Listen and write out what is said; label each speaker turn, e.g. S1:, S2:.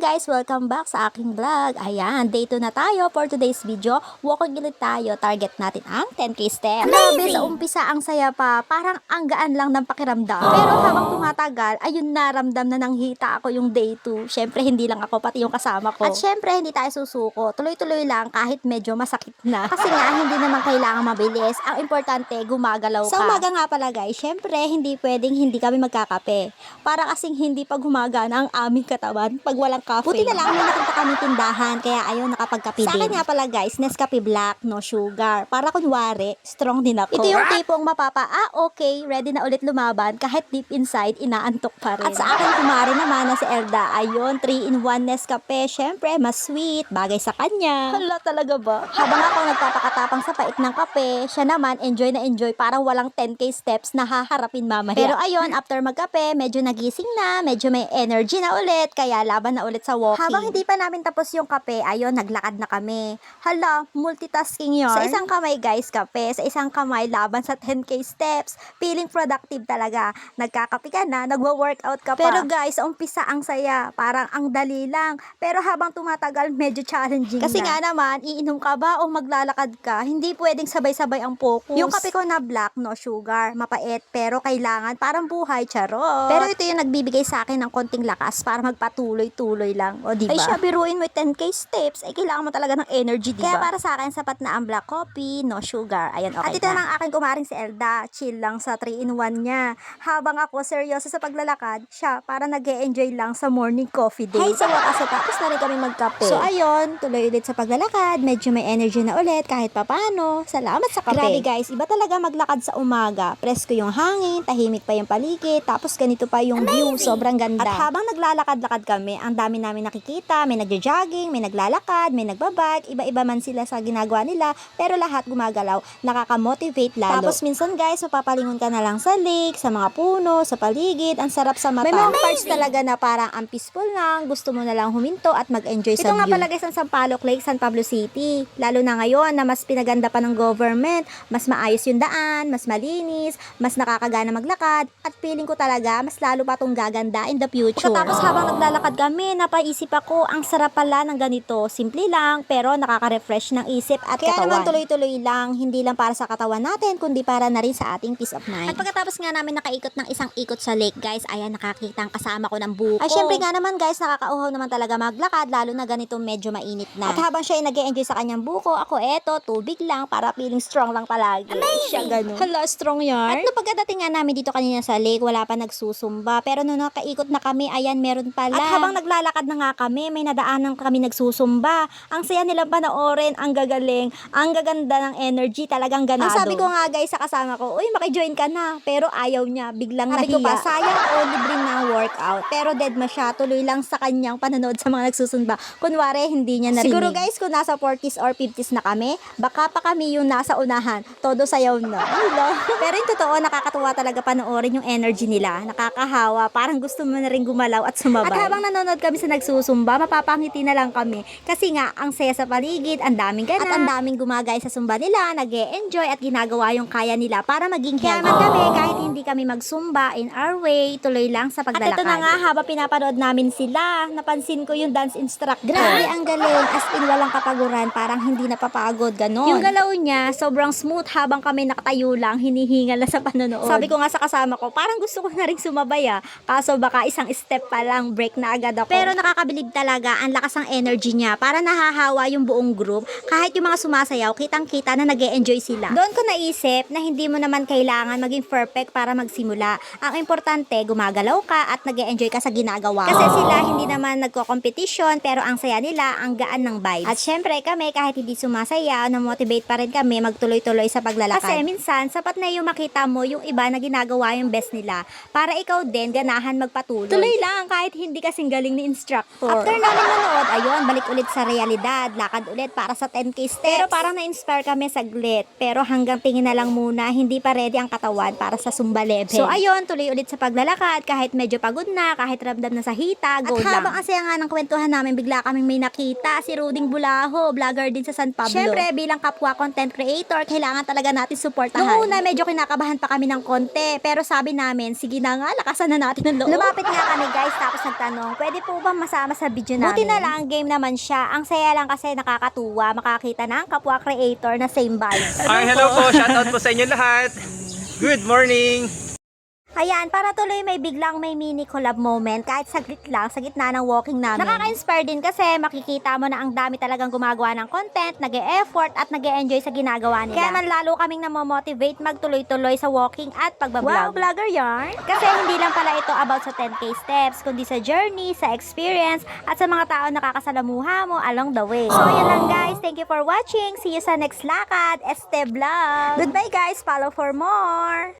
S1: guys! Welcome back sa aking vlog. Ayan, day 2 na tayo for today's video. Walking ulit tayo. Target natin ang 10k steps. Grabe, sa umpisa ang saya pa. Parang ang gaan lang ng pakiramdam. Pero habang tumatagal, ayun naramdam na nang hita ako yung day 2. Syempre, hindi lang ako, pati yung kasama ko. At syempre, hindi tayo susuko. Tuloy-tuloy lang kahit medyo masakit na. Kasi nga, hindi naman kailangan mabilis. Ang importante, gumagalaw ka. Sa umaga nga pala guys, syempre, hindi pwedeng hindi kami magkakape. Para kasing hindi pa gumagana ang aming katawan pag walang cafe. Buti na lang may nakita kami tindahan, kaya ayaw nakapagkape din. Sa akin nga pala guys, Nescafe Black, no sugar. Para kunwari, strong din ako. Ito yung tipong okay, ready na ulit lumaban, kahit deep inside, inaantok pa rin. At sa akin kumari naman na si Elda, ayun, 3-in-1 Nescafe. Syempre, mas sweet, bagay sa kanya. Hala, talaga ba? Habang ako nagpapakatapang sa pait ng kape, siya naman, enjoy na enjoy, parang walang 10k steps na haharapin mamaya. Pero ayun, after magkape, medyo nagising na, medyo may energy na ulit, kaya laban na ulit sa walking. Habang hindi pa namin tapos yung kape, ayun, naglakad na kami. Hala, multitasking yarn. Sa isang kamay guys, kape. Sa isang kamay, laban sa 10k steps. Feeling productive talaga. Nagkakape ka na, nagwa-workout ka pa. Pero guys, umpisa ang saya. Parang ang dali lang. Pero habang tumatagal, medyo challenging kasi nga naman, iinom ka ba o maglalakad ka? Hindi pwedeng sabay-sabay ang focus. Yung kape ko na black, no sugar. Mapait, pero kailangan parang buhay, charot. Pero ito yung nagbibigay sa akin ng konting lakas para magpatuloy-tuloy lang. O diba? Ay siya, biruin mo 10k steps. Ay kailangan mo talaga ng energy, diba? Kaya para sa akin, sapat na ang black coffee, no sugar. Ayun, okay. At ito na ang aking kumaring si Elda. Chill lang sa 3-in-1 niya. Habang ako seryoso sa paglalakad, siya para nag-e-enjoy lang sa morning coffee day. Ay, sa wakas tapos na rin kami magkape. So ayun, tuloy ulit sa paglalakad. Medyo may energy na ulit kahit papano. Salamat sa kape. Grabe guys, iba talaga maglakad sa umaga. Presko yung hangin, tahimik pa yung paligid, tapos ganito pa yung view, sobrang ganda. At habang naglalakad-lakad kami, ang dami namin nakikita, may nagja-jogging, may naglalakad, may nagbabike, iba-iba man sila sa ginagawa nila, pero lahat gumagalaw, nakaka-motivate lalo. Tapos minsan guys, mapapalingon ka na lang sa lake, sa mga puno, sa paligid, ang sarap sa mata. May mga parts talaga na parang ang peaceful lang, gusto mo na lang huminto at mag-enjoy sa view. Ito nga pala guys ang Sampaloc Lake, San Pablo City. Lalo na ngayon na mas pinaganda pa ng government, mas maayos yung daan, mas malinis, mas nakakagana maglakad, at feeling ko talaga mas lalo pa itong gaganda in the future. Pagkatapos habang naglalakad kami, napaisip ako, ang sarap pala ng ganito. Simple lang, pero nakaka-refresh ng isip at kaya katawan. Kaya naman tuloy-tuloy lang, hindi lang para sa katawan natin, kundi para na rin sa ating peace of mind. At pagkatapos nga namin nakaikot ng isang ikot sa lake guys, ayan nakakita ang kasama ko ng buko. Ay syempre nga naman guys, nakakauhaw naman talaga maglakad, lalo na ganito medyo mainit na. At habang siya ay nag-e-enjoy sa kanyang buko, ako eto, tubig lang para feeling strong lang palagi. Amazing! Siya ganun. Hala, strong yarn. At no pagkadating nga namin dito kanina sa lake, wala pa nagsusumba. Pero nung nakaikot na kami, ayan, meron pala. At habang naglalakad na nga kami, may nadaanan kami nagsusumba. Ang saya nilang panoorin, ang gagaling, ang gaganda ng energy, talagang ganado. Ang sabi ko nga guys sa kasama ko, uy, makijoin ka na. Pero ayaw niya, biglang nahiya. Sabi ko pa, sayang o libre na workout. Pero dead ma siya, tuloy lang sa kanyang panonood sa mga nagsusumba. Kunwari, hindi niya narinig. Siguro guys, kung nasa 40s or 50s na kami, baka pa kami yung nasa unahan. Todo sayaw na. Pero yung totoo, nakakatuwa talaga panoorin yung energy nila. Nakakahawa, parang gusto mo na rin gumalaw at sumabay. At habang nanonood kami sa nagsusumba, mapapangiti na lang kami. Kasi nga, ang saya sa paligid, ang daming gana, at ang daming gumagay sa sumba nila, nag-e-enjoy at ginagawa yung kaya nila para maging healthy. Kaya man kami, kahit hindi kami magsumba in our way, tuloy lang sa paglalakad. At ito na nga, habang pinapanood namin sila, napansin ko yung dance instructor. Grabe, ang galing. As in, walang kapaguran, parang hindi napapagod, ganon. Yung galaw niya, sobrang smooth habang kami nakatayo lang, hinihingal na sa panonood. Sabi ko nga sa kasama ko, parang gusto ko na rin sumabay kaso baka isang step pa lang, break na agad ako. Pero nakakabilib talaga, ang lakas ng energy niya, para nahahawa yung buong group, kahit yung mga sumasayaw, kitang-kita na nag-e-enjoy sila. Doon ko naisip na hindi mo naman kailangan maging perfect para magsimula. Ang importante, gumagalaw ka at nag-e-enjoy ka sa ginagawa. Kasi sila hindi naman nagko-competition, pero ang saya nila, ang gaan ng vibes. At syempre kami, kahit hindi sumasayaw, na-motivate pa rin kami magtuloy-tuloy sa paglalakad. Kasi minsan, sapat na yung makita mo yung iba na ginagawa yung best nila, para ikaw din ganahan magpatuloy. Tuloy lang, kahit hindi kasing galing ni instructor. After namin manood, ayun, balik ulit sa realidad, lakad ulit para sa 10k steps. Pero parang na-inspire kami saglit, pero hanggang tingin na lang muna, hindi pa ready ang katawan para sa Zumba level. So ayun, tuloy ulit sa paglalakad, kahit medyo pagod na, kahit ramdam na sa hita, go lang. At habang ang saya nga ng kwentuhan namin, bigla kaming may nakita, si Ruding Bulaho, vlogger din sa San Pablo. Syempre, bilang kapwa content creator, kailangan talaga natin suportahan. Noong una, medyo kinakabahan pa kami ng konti, pero sabi namin, sige na nga, lakasan na natin ng loob. Lumapit nga kami guys, tapos nagtanong, pwede po ba bang masama sa video namin? Buti na lang, game naman siya. Ang saya lang kasi nakakatuwa makakita ng kapwa creator na same vibes.
S2: Ay, hello po. Shoutout po sa inyo lahat. Good morning.
S1: Ayan, para tuloy may biglang may mini collab moment kahit saglit lang sa gitna ng walking namin. Nakaka-inspire din kasi makikita mo na ang dami talagang gumagawa ng content, nag-e-effort at nag-e-enjoy sa ginagawa nila. Kaya man lalo kaming namomotivate magtuloy-tuloy sa walking at pagbablog. Wow, vlogger yarn! Kasi hindi lang pala ito about sa 10k steps, kundi sa journey, sa experience, at sa mga tao nakakasalamuha mo along the way. So ayan lang guys, thank you for watching. See you sa next lakad, Este Vlog! Goodbye guys, follow for more!